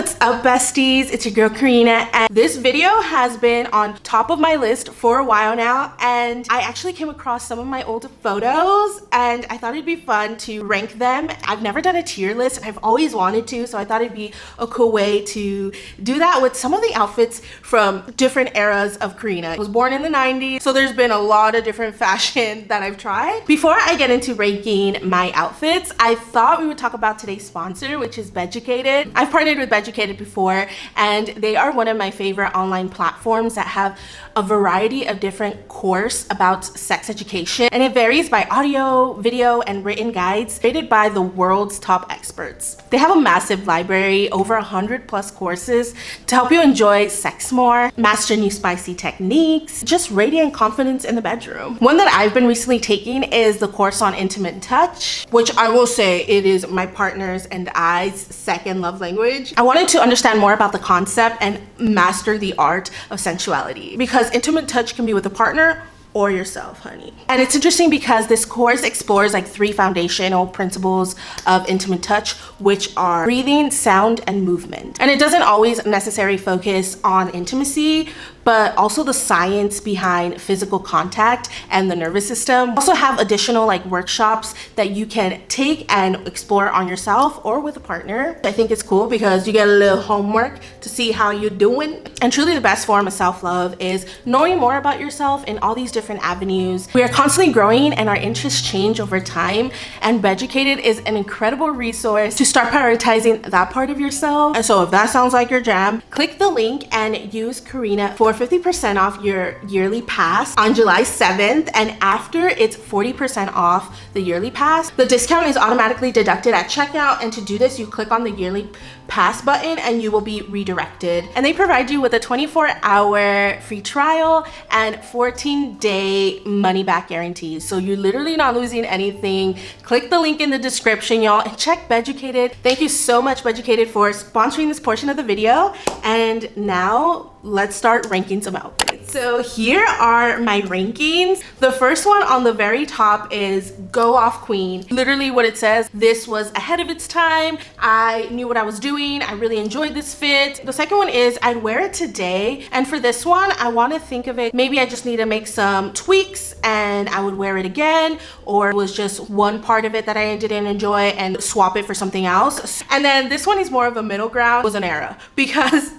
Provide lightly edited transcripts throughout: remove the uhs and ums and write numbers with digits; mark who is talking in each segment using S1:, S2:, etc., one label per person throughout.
S1: What's up, besties? It's your girl Karina, and this video has been on top of my list for a while now, and I actually came across some of my old photos and I thought it'd be fun to rank them. I've never done a tier list and I've always wanted to, so I thought it'd be a cool way to do that with some of the outfits from different eras of Karina. I was born in the 90s, so there's been a lot of different fashion that I've tried. Before I get into ranking my outfits, I thought we would talk about today's sponsor, which is Beducated. I've partnered with Beducated before, and they are one of my favorite online platforms that have a variety of different courses about sex education, and it varies by audio, video, and written guides created by the world's top experts. They have a massive library, over 100+ courses to help you enjoy sex more, master new spicy techniques, just radiant confidence in the bedroom. One that I've been recently taking is the course on intimate touch, which I will say it is my partner's and I's second love language. I wanted to understand more about the concept and master the art of sensuality, because intimate touch can be with a partner or yourself, honey. And it's interesting because this course explores like 3 foundational principles of intimate touch, which are breathing, sound, and movement. And it doesn't always necessarily focus on intimacy, but also the science behind physical contact and the nervous system. We also have additional like workshops that you can take and explore on yourself or with a partner. I think it's cool because you get a little homework to see how you're doing. And truly the best form of self-love is knowing more about yourself in all these different avenues. We are constantly growing and our interests change over time, and Beducated is an incredible resource to start prioritizing that part of yourself. And so if that sounds like your jam, click the link and use Karina for 50% off your yearly pass on July 7th, and after it's 40% off the yearly pass. The discount is automatically deducted at checkout, and to do this you click on the yearly pass button and you will be redirected. And they provide you with a 24-hour free trial and 14-day money back guarantees, so you're literally not losing anything. Click the link in the description, y'all, and check Beducated. Thank you so much, Beducated, for sponsoring this portion of the video. And now let's start ranking some outfits. So here are my rankings. The first one on the very top is Go Off Queen. Literally what it says, this was ahead of its time. I knew what I was doing. I really enjoyed this fit. The second one is I'd wear it today. And for this one, I want to think of it, maybe I just need to make some tweaks and I would wear it again, or it was just one part of it that I didn't enjoy and swap it for something else. And then this one is more of a middle ground. It was an era, because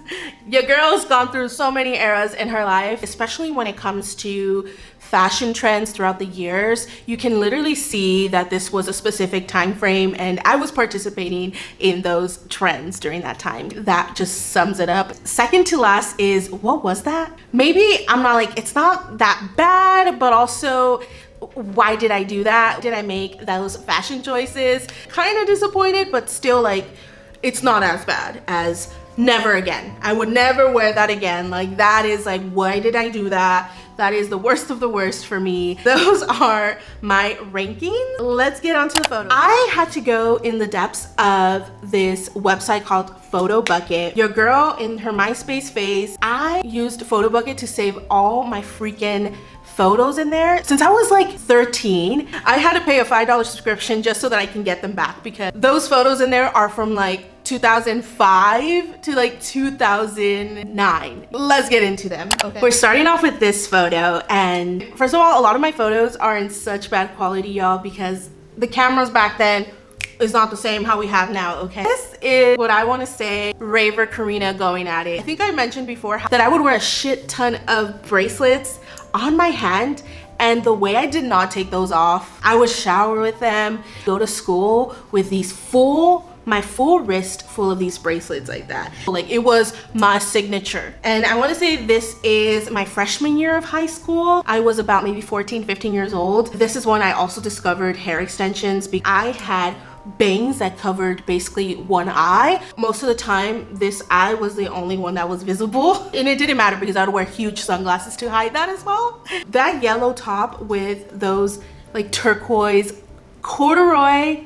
S1: your girl's gone through so many eras in her life, especially when it comes to fashion trends throughout the years. You can literally see that this was a specific time frame, and I was participating in those trends during that time. That just sums it up. Second to last is, what was that? Maybe I'm not like, it's not that bad, but also why did I do that? Did I make those fashion choices? Kind of disappointed, but still like, it's not as bad as never again. I would never wear that again. Like, that is like, why did I do that? That is the worst of the worst for me. Those are my rankings. Let's get on to the photos. I had to go in the depths of this website called Photo Bucket. Your girl in her Myspace phase, I used Photo Bucket to save all my freaking photos in there. Since I was like 13, I had to pay a $5 subscription just so that I can get them back, because those photos in there are from like 2005 to like 2009. Let's get into them. Okay. We're starting off with this photo, and first of all, a lot of my photos are in such bad quality, y'all, because the cameras back then is not the same how we have now, okay? This is what I want to say, Raver Karina going at it. I think I mentioned before that I would wear a shit ton of bracelets on my hand, and the way I did not take those off, I would shower with them, go to school with these my full wrist full of these bracelets like that. Like, it was my signature. And I want to say this is my freshman year of high school. I was about maybe 14, 15 years old. This is when I also discovered hair extensions, because I had bangs that covered basically one eye. Most of the time, this eye was the only one that was visible. And it didn't matter because I would wear huge sunglasses to hide that as well. That yellow top with those like turquoise corduroy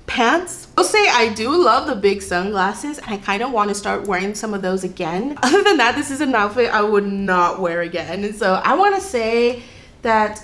S1: pants. I'll say I do love the big sunglasses, and I kind of want to start wearing some of those again. Other than that, this is an outfit I would not wear again. And so I want to say that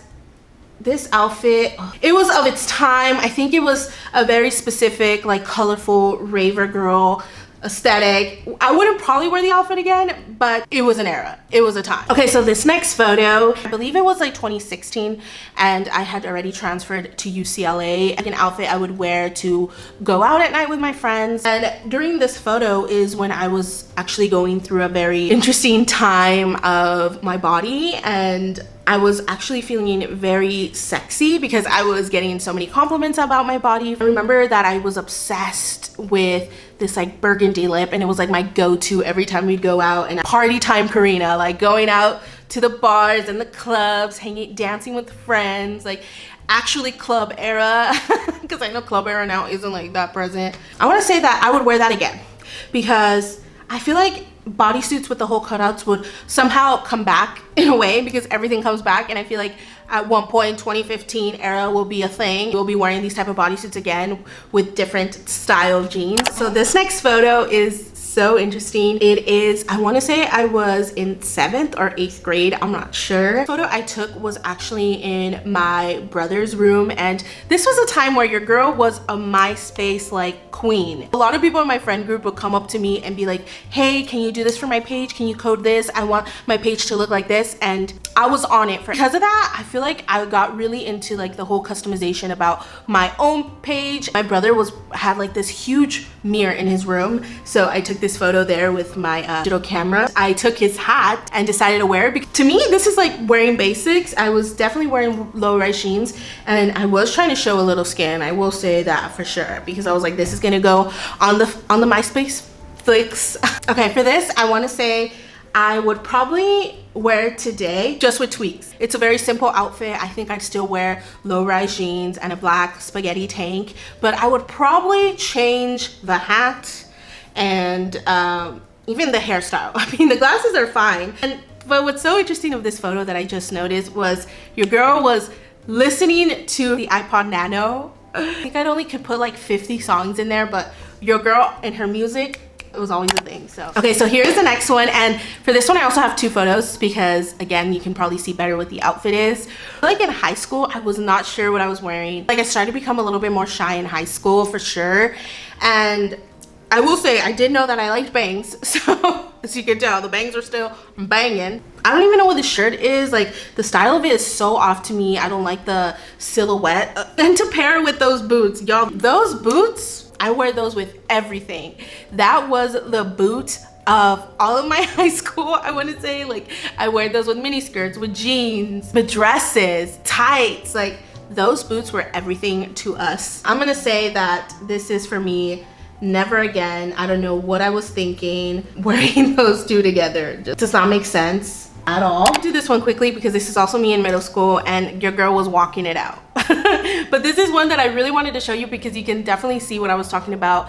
S1: this outfit, it was of its time. I think it was a very specific, like, colorful Raver girl aesthetic. I wouldn't probably wear the outfit again, but it was an era. It was a time. Okay, so this next photo, I believe it was like 2016, and I had already transferred to UCLA. An outfit I would wear to go out at night with my friends. And during this photo is when I was actually going through a very interesting time of my body, and I was actually feeling very sexy because I was getting so many compliments about my body. I remember that I was obsessed with this like burgundy lip, and it was like my go-to every time we'd go out. And party time Karina, like going out to the bars and the clubs, dancing with friends, like actually club era, because I know club era now isn't like that present. I want to say that I would wear that again because I feel like bodysuits with the whole cutouts would somehow come back in a way, because everything comes back, and I feel like at one point 2015 era will be a thing. We'll be wearing these type of bodysuits again with different style jeans. So this next photo is so interesting. It is, I want to say I was in 7th or 8th grade, I'm not sure. The photo I took was actually in my brother's room, and this was a time where your girl was a MySpace like queen. A lot of people in my friend group would come up to me and be like, hey, can you do this for my page? Can you code this? I want my page to look like this. And I was on it. Because of that, I feel like I got really into like the whole customization about my own page. My brother had like this huge mirror in his room, so I took this photo there with my digital camera. I took his hat and decided to wear it. Because to me, this is like wearing basics. I was definitely wearing low-rise jeans, and I was trying to show a little skin. I will say that for sure, because I was like, this is gonna go on the MySpace flicks. Okay, for this, I want to say I would probably wear it today just with tweaks. It's a very simple outfit. I think I'd still wear low-rise jeans and a black spaghetti tank, but I would probably change the hat and even the hairstyle. I mean, the glasses are fine. But what's so interesting of this photo that I just noticed was your girl was listening to the iPod Nano. I think I only could put like 50 songs in there, but your girl and her music, it was always a thing. So okay, so here's the next one, and for this one I also have 2 photos because again, you can probably see better what the outfit is. Like in high school, I was not sure what I was wearing. Like I started to become a little bit more shy in high school for sure, and I will say I did know that I liked bangs, so as you can tell, the bangs are still banging. I don't even know what the shirt is. Like the style of it is so off to me. I don't like the silhouette. And to pair it with those boots, y'all, those boots, I wear those with everything. That was the boot of all of my high school, I want to say. Like I wear those with mini skirts, with jeans, with dresses, tights. Like those boots were everything to us. I'm gonna say that this is for me. Never again. I don't know what I was thinking wearing those 2 together. Just does not make sense at all. I'll do this one quickly because this is also me in middle school and your girl was walking it out. But this is one that I really wanted to show you because you can definitely see what I was talking about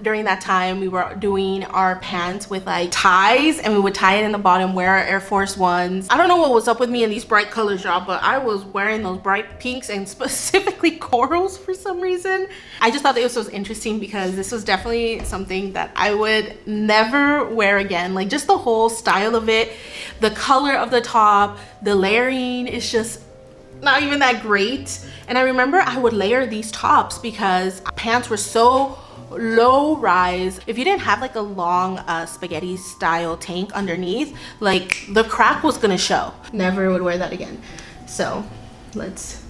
S1: during that time. We were doing our pants with like ties, and we would tie it in the bottom, wear our Air Force Ones. I don't know what was up with me in these bright colors, y'all, but I was wearing those bright pinks and specifically corals for some reason. I just thought that this was interesting because this was definitely something that I would never wear again. Like just the whole style of it, the color of the top, the layering is just not even that great. And I remember I would layer these tops because pants were so low rise. If you didn't have like a long spaghetti style tank underneath, like the crack was gonna show. Never would wear that again. So let's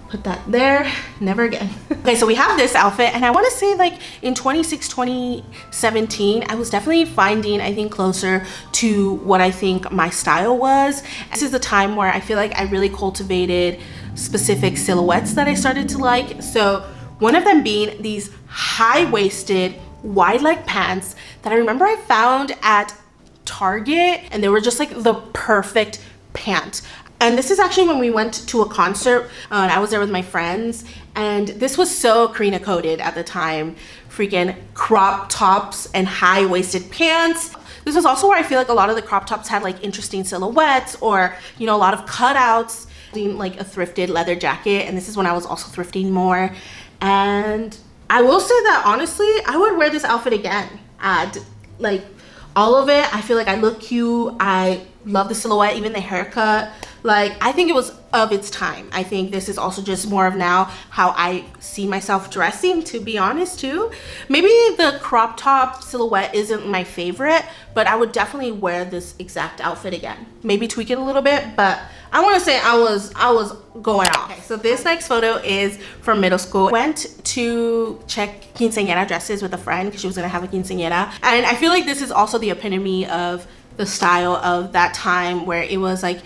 S1: put that there. Never again. Okay, so we have this outfit, and I want to say like in 2017 I was definitely finding, I think, closer to what I think my style was. This is the time where I feel like I really cultivated specific silhouettes that I started to like. So one of them being these high-waisted wide leg pants that I remember I found at Target, and they were just like the perfect pant. And this is actually when we went to a concert, and I was there with my friends, and this was so Karina coded at the time. Freaking crop tops and high-waisted pants. This was also where I feel like a lot of the crop tops had like interesting silhouettes, or you know, a lot of cutouts. Like a thrifted leather jacket, and this is when I was also thrifting more. And I will say that honestly, I would wear this outfit again. Like all of it, I feel like I look cute. I love the silhouette, even the haircut. Like, I think it was of its time. I think this is also just more of now how I see myself dressing, to be honest too. Maybe the crop top silhouette isn't my favorite, but I would definitely wear this exact outfit again. Maybe tweak it a little bit, but I want to say I was going off. Okay, so this next photo is from middle school. I went to check quinceañera dresses with a friend because she was gonna have a quinceañera, and I feel like this is also the epitome of the style of that time, where it was like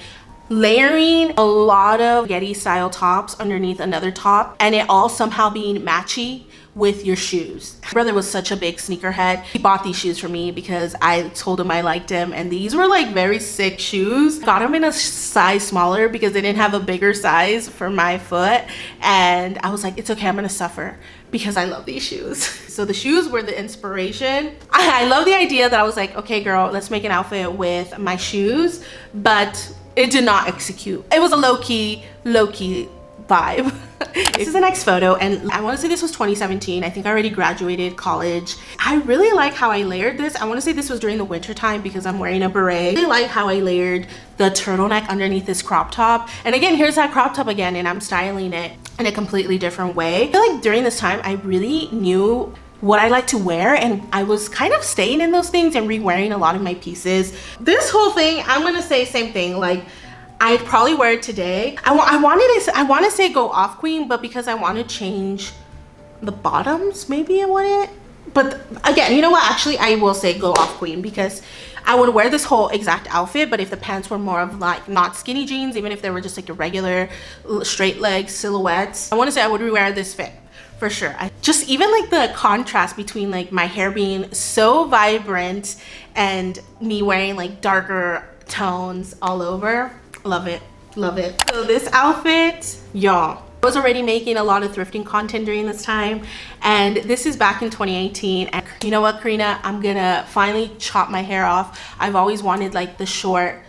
S1: layering a lot of spaghetti style tops underneath another top, and it all somehow being matchy with your shoes. My brother was such a big sneakerhead. He bought these shoes for me because I told him I liked him, and these were like very sick shoes. Got them in a size smaller because they didn't have a bigger size for my foot, and I was like, it's okay, I'm gonna suffer because I love these shoes. So the shoes were the inspiration. I love the idea that I was like, okay girl, let's make an outfit with my shoes, but it did not execute. It was a low-key vibe. This is the next photo, and I want to say this was 2017. I think I already graduated college. I really like how I layered this. I want to say this was during the winter time because I'm wearing a beret. I really like how I layered the turtleneck underneath this crop top. And again, here's that crop top again, and I'm styling it in a completely different way. I feel like during this time, I really knew what I like to wear, and I was kind of staying in those things and re-wearing a lot of my pieces. This whole thing, I'm gonna say same thing. Like, I'd probably wear it today. I want to say go off queen, but because I want to change the bottoms, maybe I want it. But again, you know what? Actually, I will say go off queen because I would wear this whole exact outfit, but if the pants were more of like not skinny jeans, even if they were just like a regular straight leg silhouettes, I want to say I would rewear this fit for sure. I just even like the contrast between like my hair being so vibrant and me wearing like darker tones all over. Love it, love it. So this outfit, y'all, I was already making a lot of thrifting content during this time, and this is back in 2018. And you know what, Karina, I'm gonna finally chop my hair off. I've always wanted like the short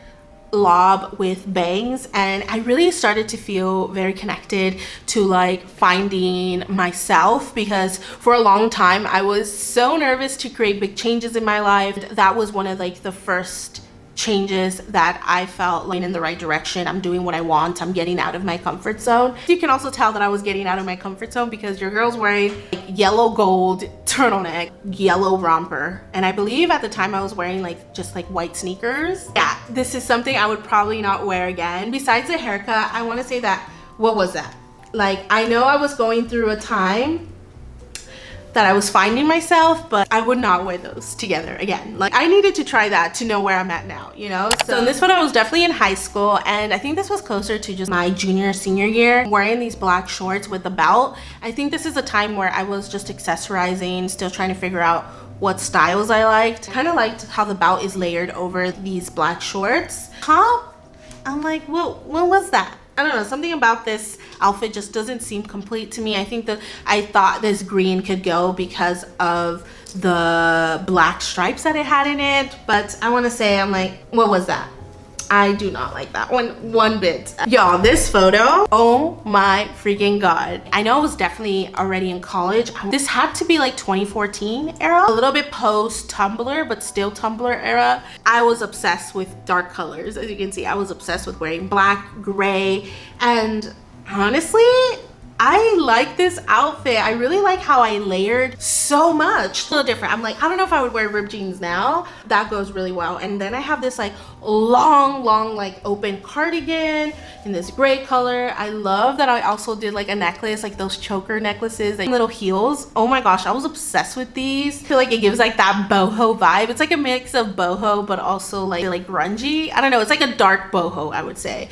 S1: lob with bangs, and I really started to feel very connected to like finding myself, because for a long time I was so nervous to create big changes in my life. That was one of like the first changes that I felt like in the right direction. I'm doing what I want. I'm getting out of my comfort zone. You can also tell that I was getting out of my comfort zone because your girl's wearing like yellow gold turtleneck, yellow romper, and I believe at the time I was wearing like just like white sneakers. Yeah, this is something I would probably not wear again. Besides the haircut, I want to say that, what was that? Like, I know I was going through a time that I was finding myself, but I would not wear those together again. Like, I needed to try that to know where I'm at now, you know? So in this one, I was definitely in high school, and I think this was closer to just my junior, senior year, wearing these black shorts with the belt. I think this is a time where I was just accessorizing, still trying to figure out what styles I liked. Kind of liked how the belt is layered over these black shorts. Top, I'm like, what was that? I don't know, something about this outfit just doesn't seem complete to me. I think that I thought this green could go because of the black stripes that it had in it, but I want to say, I'm like, what was that? I do not like that one bit. Y'all, this photo, oh my freaking god. I know I was definitely already in college. This had to be like 2014 era, a little bit post Tumblr, but still Tumblr era. I was obsessed with dark colors. As you can see, I was obsessed with wearing black, gray, and honestly, I like this outfit. I really like how I layered so much. A little different. I'm like, I don't know if I would wear ripped jeans now. That goes really well. And then I have this like long like open cardigan in this gray color. I love that I also did like a necklace, like those choker necklaces, like little heels. Oh my gosh, I was obsessed with these. I feel like it gives like that boho vibe. It's like a mix of boho, but also like grungy. I don't know. It's like a dark boho, I would say.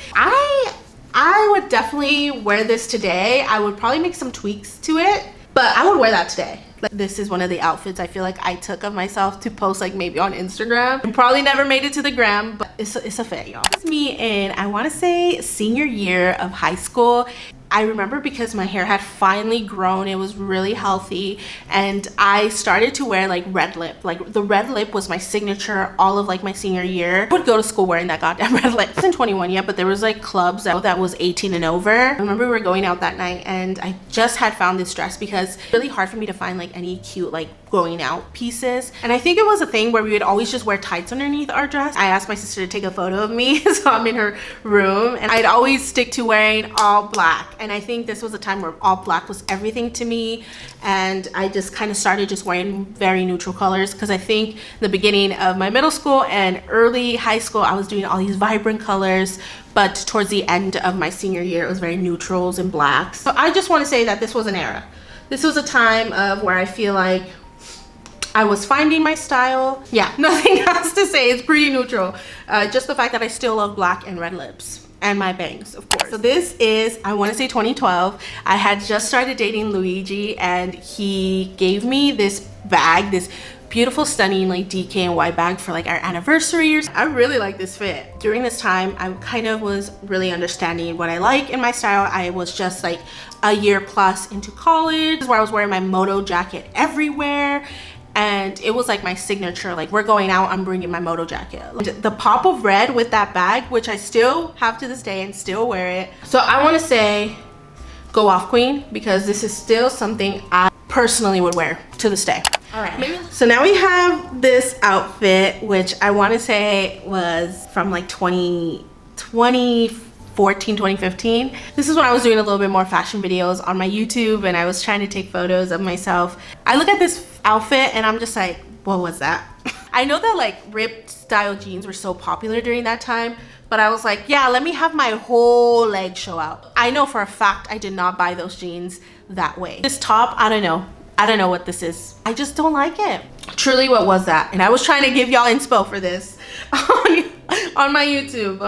S1: I would definitely wear this today. I would probably make some tweaks to it, but I would wear that today. Like, this is one of the outfits I feel like I took of myself to post like maybe on Instagram. I probably never made it to the gram, but it's a fit, y'all. It's me in, I want to say, senior year of high school. I remember because my hair had finally grown, it was really healthy, and I started to wear like red lip. Like, the red lip was my signature all of like my senior year. I would go to school wearing that goddamn red lip. I wasn't 21 yet, but there was like clubs that was 18 and over. I remember we were going out that night, and I just had found this dress because it's really hard for me to find like any cute like going out pieces. And I think it was a thing where we would always just wear tights underneath our dress. I asked my sister to take a photo of me so I'm in her room, and I'd always stick to wearing all black. And I think this was a time where all black was everything to me, and I just kind of started just wearing very neutral colors, because I think the beginning of my middle school and early high school I was doing all these vibrant colors, but towards the end of my senior year it was very neutrals and blacks. So I just want to say that this was an era. This was a time of where I feel like I was finding my style. Yeah, nothing else to say. It's pretty neutral. Just the fact that I still love black and red lips. And my bangs, of course. So this is, I want to say 2012. I had just started dating Luigi, and he gave me this bag, this beautiful, stunning like DKNY bag for like our anniversary. I really like this fit. During this time, I kind of was really understanding what I like in my style. I was just like a year plus into college, where I was wearing my moto jacket everywhere. And it was like my signature, like, we're going out, I'm bringing my moto jacket. The pop of red with that bag, which I still have to this day and still wear it. So I want to say go off, queen, because this is still something I personally would wear to this day. All right, so now we have this outfit, which I want to say was from like 2014, 2015. This is when I was doing a little bit more fashion videos on my YouTube, and I was trying to take photos of myself. I look at this outfit and I'm just like, what was that? I know that like ripped style jeans were so popular during that time, but I was like, yeah, let me have my whole leg show out. I know for a fact I did not buy those jeans that way. This top, I don't know what this is. I just don't like it. Truly, what was that? And I was trying to give y'all inspo for this on my YouTube.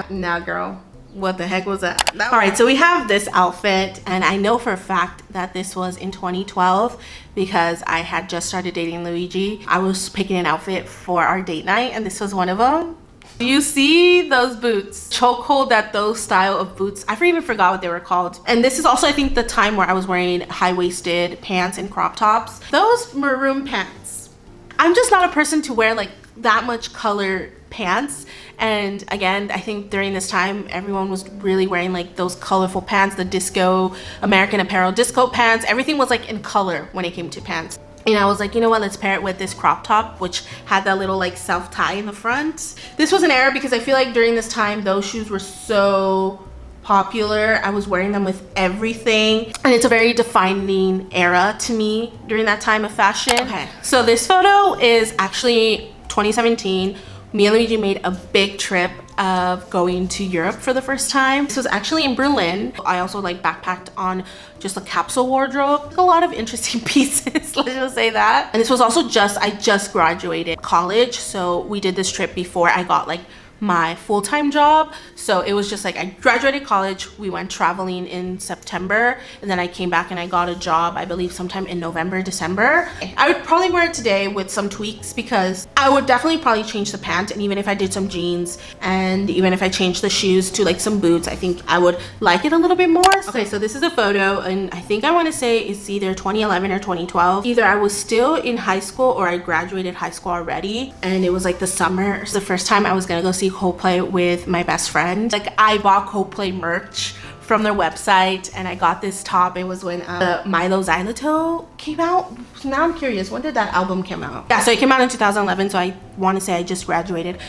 S1: Nah, girl. What the heck was that? All right, so we have this outfit, and I know for a fact that this was in 2012 because I had just started dating Luigi. I was picking an outfit for our date night, and this was one of them. You see those boots, chokehold, that those style of boots, I even forgot what they were called. And this is also, I think, the time where I was wearing high-waisted pants and crop tops. Those maroon pants. I'm just not a person to wear like that much color pants, and again, I think during this time everyone was really wearing like those colorful pants, the disco American Apparel disco pants. Everything was like in color when it came to pants, and I was like, you know what, let's pair it with this crop top which had that little like self tie in the front. This was an era because I feel like during this time those shoes were so popular. I was wearing them with everything, and it's a very defining era to me during that time of fashion. Okay, so this photo is actually 2017. Me and Luigi made a big trip of going to Europe for the first time. This was actually in Berlin. I also like backpacked on just a capsule wardrobe. A lot of interesting pieces, let's just say that. And this was also I just graduated college, so we did this trip before I got like my full-time job. So it was just like I graduated college, we went traveling in September, and then I came back and I got a job, I believe sometime in November, December. I would probably wear it today with some tweaks, because I would definitely probably change the pants, and even if I did some jeans, and even if I changed the shoes to like some boots, I think I would like it a little bit more. Okay, so this is a photo, and I think I want to say it's either 2011 or 2012. Either I was still in high school or I graduated high school already, and it was like the summer. It was the first time I was gonna go see Coldplay with my best friend. Like, I bought Coldplay merch from their website, and I got this top. It was when Milo Xyloto came out. Now I'm curious, when did that album come out? Yeah, so it came out in 2011, so I want to say I just graduated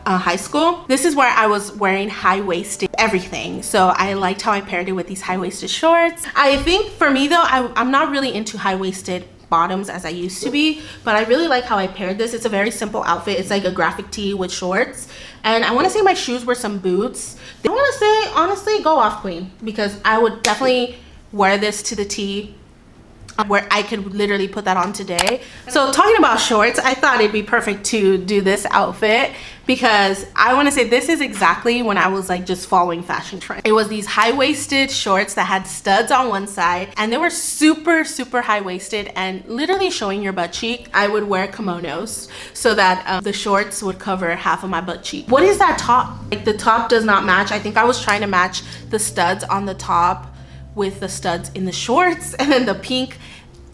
S1: high school. This is where I was wearing high-waisted everything, so I liked how I paired it with these high-waisted shorts. I think for me though, I'm not really into high-waisted bottoms as I used to be, but I really like how I paired this. It's a very simple outfit. It's like a graphic tee with shorts, and I want to say my shoes were some boots. I want to say, honestly, go off, queen, because I would definitely wear this to the tee, where I could literally put that on today. So talking about shorts, I thought it'd be perfect to do this outfit, because I want to say this is exactly when I was like just following fashion trends. It was these high-waisted shorts that had studs on one side, and they were super high-waisted and literally showing your butt cheek. I would wear kimonos so that the shorts would cover half of my butt cheek. What is that top? Like, the top does not match. I think I was trying to match the studs on the top with the studs in the shorts, and then the pink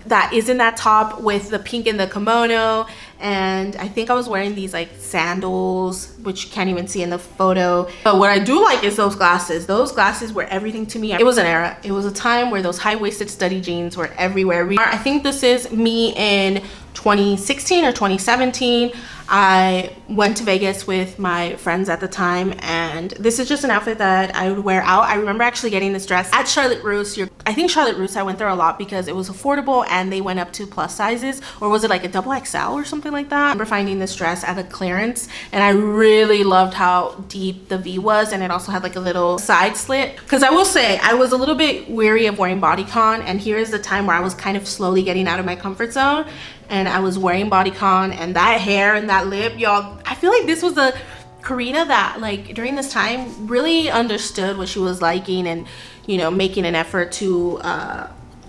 S1: that is in that top with the pink in the kimono, and I think I was wearing these like sandals, which you can't even see in the photo. But what I do like is those glasses. Those glasses were everything to me. It was an era. It was a time where those high-waisted study jeans were everywhere. I think this is me in 2016 or 2017. I went to Vegas with my friends at the time, and this is just an outfit that I would wear out. I remember actually getting this dress at Charlotte Russe. I think Charlotte Russe I went there a lot because it was affordable and they went up to plus sizes, or was it like a double XL or something like that? I remember finding this dress at a clearance, and I really loved how deep the V was, and it also had like a little side slit. Because I will say I was a little bit weary of wearing bodycon, and here is the time where I was kind of slowly getting out of my comfort zone. And I was wearing bodycon, and that hair and that lip, y'all, I feel like this was a Karina that like during this time really understood what she was liking, and you know, making an effort to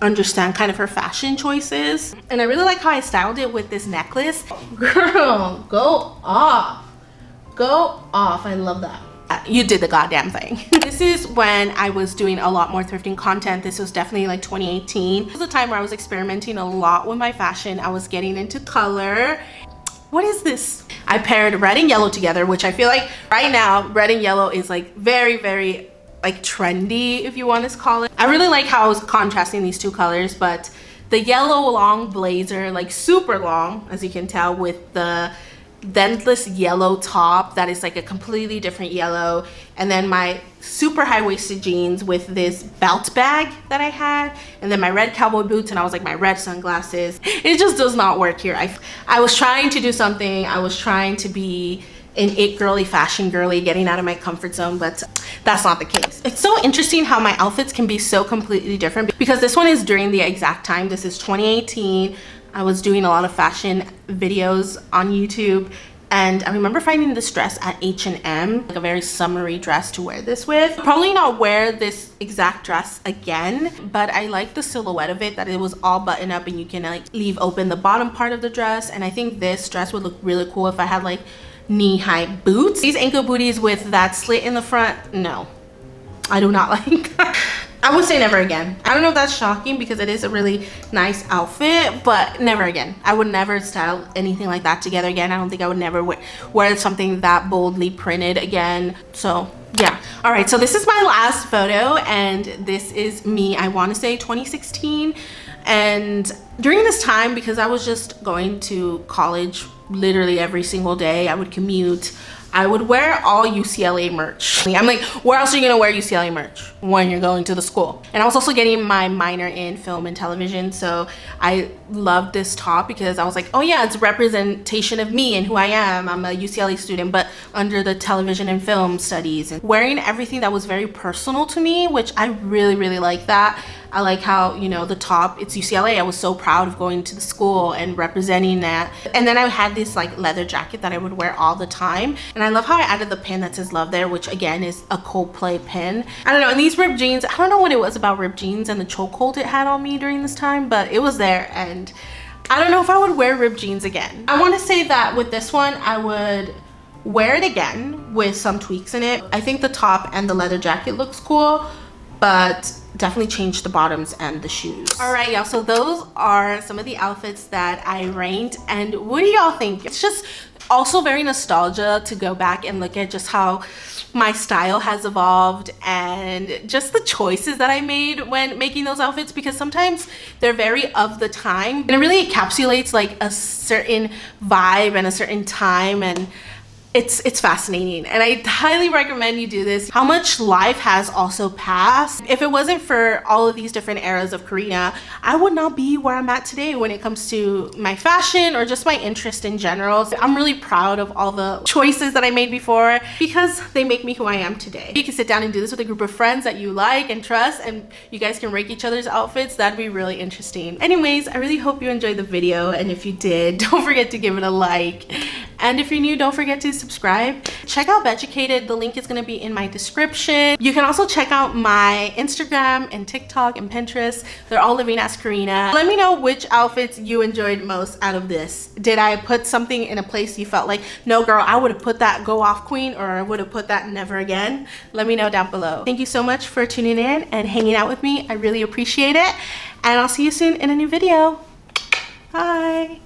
S1: understand kind of her fashion choices. And I really like how I styled it with this necklace. Girl, go off. Go off. I love that. You did the goddamn thing. This is when I was doing a lot more thrifting content. This was definitely like 2018. This was a time where I was experimenting a lot with my fashion. I was getting into color. What is this? I paired red and yellow together, which I feel like right now red and yellow is like very, very like trendy, if you want to call it. I really like how I was contrasting these two colors, but the yellow long blazer, like super long, as you can tell, with the dentless yellow top that is like a completely different yellow, and then my super high-waisted jeans with this belt bag that I had, and then my red cowboy boots, and I was like my red sunglasses. It just does not work here. I was trying to do something. I was trying to be an it girly, fashion girly, getting out of my comfort zone, but that's not the case. It's so interesting how my outfits can be so completely different, because this one is during the exact time. This is 2018. I was doing a lot of fashion videos on YouTube, and I remember finding this dress at H&M, like a very summery dress to wear this with. Probably not wear this exact dress again, but I like the silhouette of it, that it was all buttoned up and you can like leave open the bottom part of the dress. And I think this dress would look really cool if I had like knee-high boots. These ankle booties with that slit in the front, no, I do not like. I would say never again. I don't know if that's shocking because it is a really nice outfit, but never again. I would never style anything like that together again. I don't think I would never wear something that boldly printed again. So yeah. All right, so this is my last photo, and this is me, I want to say 2016. And during this time, because I was just going to college literally every single day, I would commute, I would wear all UCLA merch. I'm like, where else are you gonna wear UCLA merch when you're going to the school? And I was also getting my minor in film and television, so I loved this top because I was like, oh yeah, it's a representation of me and who I am. I'm a UCLA student, but under the television and film studies, and wearing everything that was very personal to me, which I really, really like that. I like how, you know, the top, it's UCLA. I was so proud of going to the school and representing that. And then I had this like leather jacket that I would wear all the time. And I love how I added the pin that says love there, which again is a Coldplay pin. I don't know, and these ripped jeans, I don't know what it was about ripped jeans and the chokehold it had on me during this time, but it was there, and I don't know if I would wear ripped jeans again. I want to say that with this one, I would wear it again with some tweaks in it. I think the top and the leather jacket looks cool, but definitely change the bottoms and the shoes. All right, y'all, so those are some of the outfits that I ranked, and what do y'all think? It's just also very nostalgia to go back and look at just how my style has evolved and just the choices that I made when making those outfits, because sometimes they're very of the time, and it really encapsulates like a certain vibe and a certain time, and it's fascinating, and I highly recommend you do this. How much life has also passed. If it wasn't for all of these different eras of Karina, I would not be where I'm at today when it comes to my fashion or just my interest in general. So I'm really proud of all the choices that I made before, because they make me who I am today. You can sit down and do this with a group of friends that you like and trust, and you guys can rank each other's outfits. That'd be really interesting. Anyways, I really hope you enjoyed the video, and if you did, don't forget to give it a like. And if you're new, don't forget to subscribe. Check out Beducated. The link is going to be in my description. You can also check out my Instagram and TikTok and Pinterest. They're all living as Karina. Let me know which outfits you enjoyed most out of this. Did I put something in a place you felt like, no girl, I would have put that go off queen, or I would have put that never again? Let me know down below. Thank you so much for tuning in and hanging out with me. I really appreciate it. And I'll see you soon in a new video. Bye.